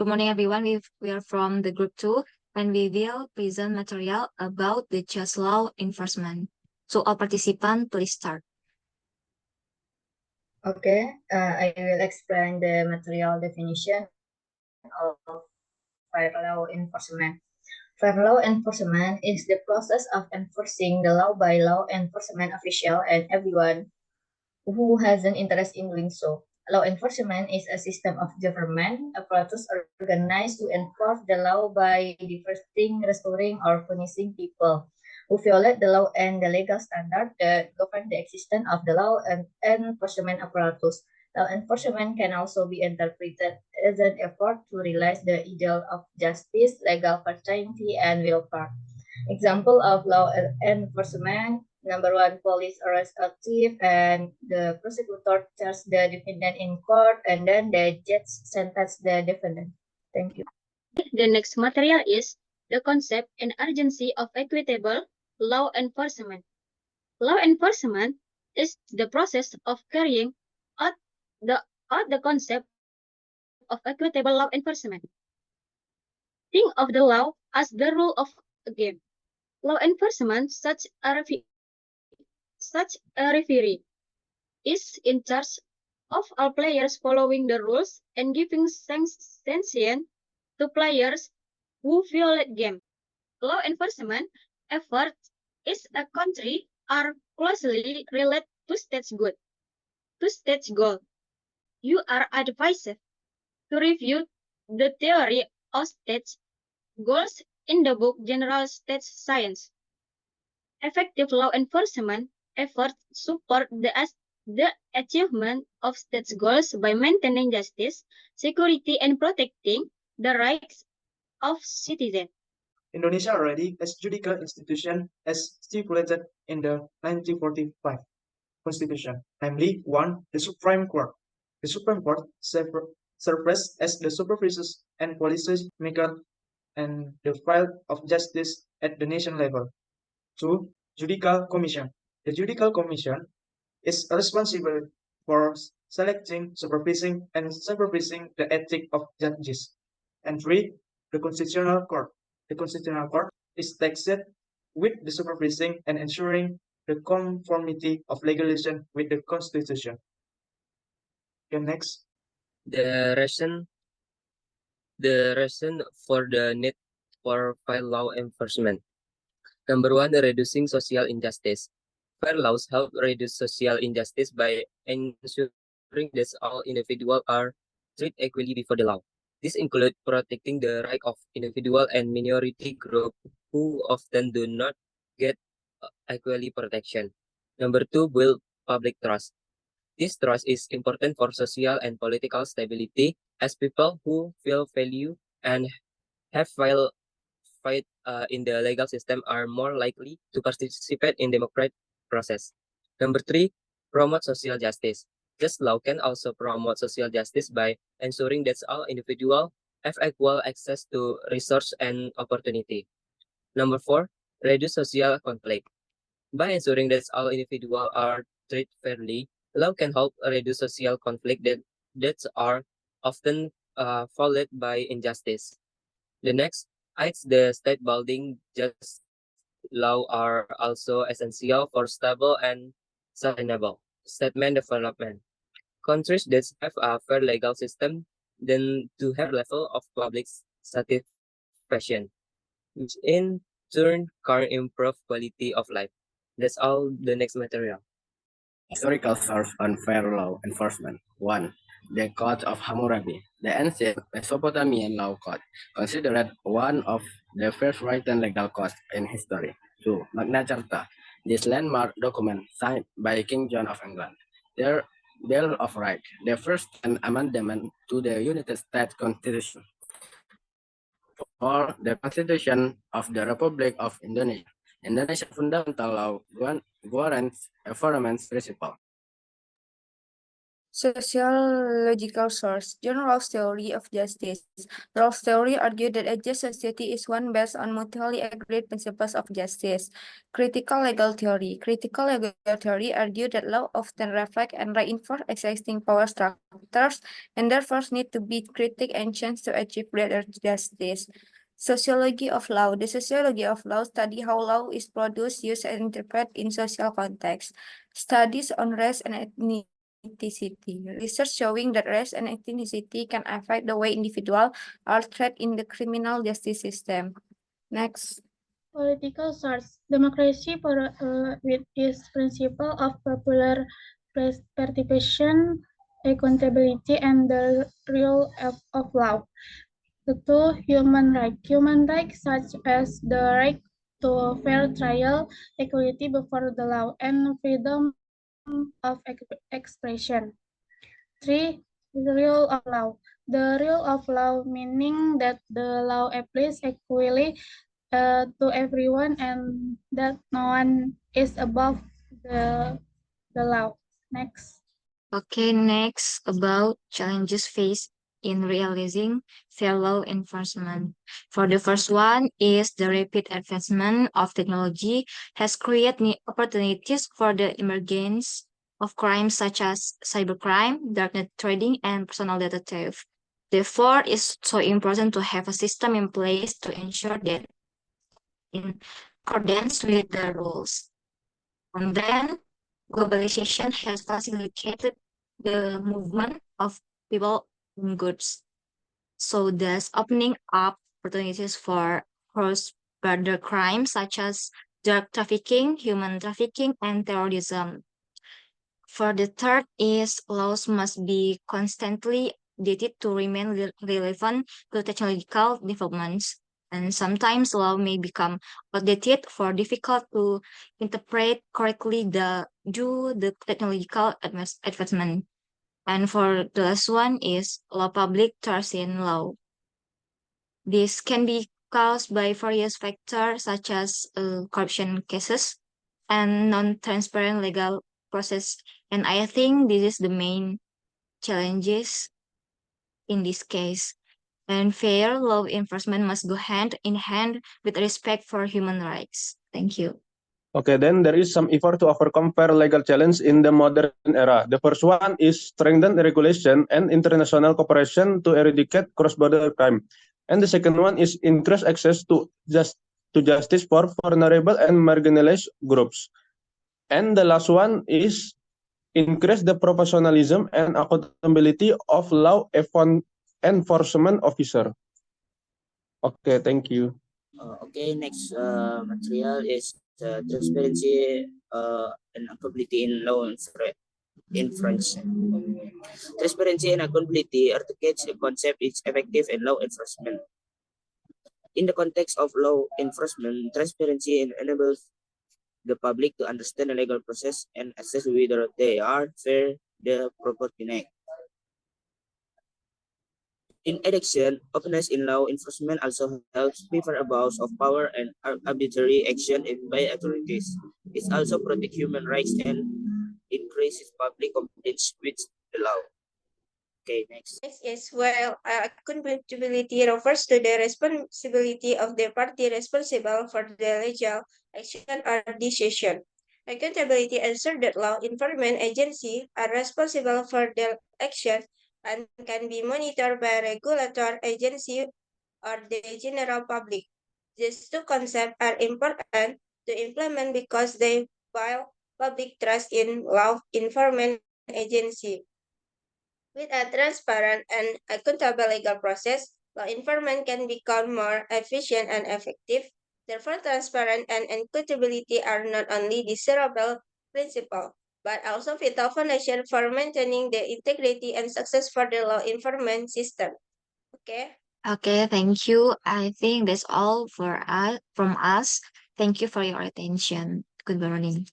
Good morning, everyone. We are from the group 2, and we will present material about the just law enforcement. So, all participants, please start. Okay, I will explain the material definition of fair law enforcement. Fair law enforcement is the process of enforcing the law by law enforcement official and everyone who has an interest in doing so. Law enforcement is a system of government apparatus organized to enforce the law by diverting, restoring, or punishing people who violate the law and the legal standard that govern the existence of the law and enforcement apparatus. Law enforcement can also be interpreted as an effort to realize the ideal of justice, legal certainty, and welfare. Example of law enforcement: number one, police arrest a thief, and the prosecutor charges the defendant in court, and then the judge sentences the defendant. Thank you. The next material is the concept and urgency of equitable law enforcement. Law enforcement is the process of carrying out the concept of equitable law enforcement. Think of the law as the rule of a game. Law enforcement, such a referee, is in charge of all players following the rules and giving sanction to players who violate game. Law enforcement efforts is a country are closely related to state's good. To state's goal, you are advised to review the theory of state's goals in the book General State Science. Effective law enforcement efforts support the achievement of state's goals by maintaining justice, security, and protecting the rights of citizens. Indonesia already has judicial institution as stipulated in the 1945 Constitution, namely 1. The Supreme Court. The Supreme Court serves as the supervisors and policy maker and the field of justice at the nation level. 2. Judicial Commission. The Judicial Commission is responsible for selecting, supervising, and supervising the ethics of judges. And 3. The Constitutional Court. The Constitutional Court is tasked with the supervising and ensuring the conformity of legislation with the Constitution. Okay, next. The reason for the need for fair law enforcement. Number one, reducing social injustice. Fair laws help reduce social injustice by ensuring that all individuals are treated equally before the law. This includes protecting the right of individual and minority groups who often do not get equally protection. Number two, build public trust. This trust is important for social and political stability, as people who feel value and have fight in the legal system are more likely to participate in democratic process. Number three, promote social justice. Just law can also promote social justice by ensuring that all individuals have equal access to resource and opportunity. Number four, reduce social conflict. By ensuring that all individuals are treated fairly, law can help reduce social conflict that are often followed by injustice. The next, aids the state building. Just law are also essential for stable and sustainable statement development. Countries that have a fair legal system then to have level of public satisfaction, which in turn can improve quality of life. That's all the next material. Historical source on fair law enforcement. 1. The Code of Hammurabi, the ancient Mesopotamian law code, considered one of the first written legal codes in history. 2. Magna Carta, this landmark document signed by King John of England. Their Bill of Rights, the first amendment to the United States Constitution. 4. The Constitution of the Republic of Indonesia. Indonesia fundamental law guarantees environment principle. Sociological source. John Rawls' theory of justice. Rawls' theory argued that a just society is one based on mutually agreed principles of justice. Critical legal theory. Critical legal theory argued that law often reflect and reinforce existing power structures and therefore need to be critiqued and changed to achieve greater justice. Sociology of law. The sociology of law study how law is produced, used, and interpreted in social context. Studies on race and ethnicity. Research showing that race and ethnicity can affect the way individuals are treated in the criminal justice system. Next. Political source. Democracy with its principle of popular participation, accountability, and the rule of law. The two human rights. Human rights such as the right to a fair trial, equality before the law, and freedom of expression. 3. The rule of law. The rule of law meaning that the law applies equally to everyone and that no one is above the law. Next. Okay, next about challenges faced in realizing fair law enforcement. For the first one is the rapid advancement of technology has created new opportunities for the emergence of crimes such as cybercrime, darknet trading, and personal data theft. Therefore, it's so important to have a system in place to ensure that in accordance with the rules. And then globalization has facilitated the movement of people and goods. So thus opening up opportunities for cross-border crimes such as drug trafficking, human trafficking, and terrorism. For the third is laws must be constantly updated to remain relevant to technological developments. And sometimes law may become outdated for difficult to interpret correctly due the technological advancement. And for the last one is law public trust in law. This can be caused by various factors such as corruption cases and non-transparent legal process. And I think this is the main challenges in this case. And fair law enforcement must go hand in hand with respect for human rights. Thank you. Okay, then there is some effort to overcome fair legal challenge in the modern era. The first one is strengthen regulation and international cooperation to eradicate cross-border crime. And the second one is increase access to justice for vulnerable and marginalized groups. And the last one is increase the professionalism and accountability of law enforcement officer. Okay, thank you. Okay, next material is transparency and accountability in law enforcement. Transparency and accountability articulates the concept is effective in law enforcement. In the context of law enforcement, transparency enables the public to understand the legal process and assess whether they are fair, the proportionate. In addition, openness in law enforcement also helps prevent abuse of power and arbitrary action by authorities. It also protects human rights and increases public confidence with the law. Okay, next. Next is accountability refers to the responsibility of the party responsible for the legal action or decision. Accountability ensures that law enforcement agencies are responsible for their action and can be monitored by regulatory agency or the general public. These two concepts are important to implement because they build public trust in law enforcement agency. With a transparent and accountable legal process, law enforcement can become more efficient and effective. Therefore, transparency and accountability are not only desirable principles, but also vital foundation for maintaining the integrity and success for the law enforcement system. Okay. Okay, thank you. I think that's all for us from us. Thank you for your attention. Good morning.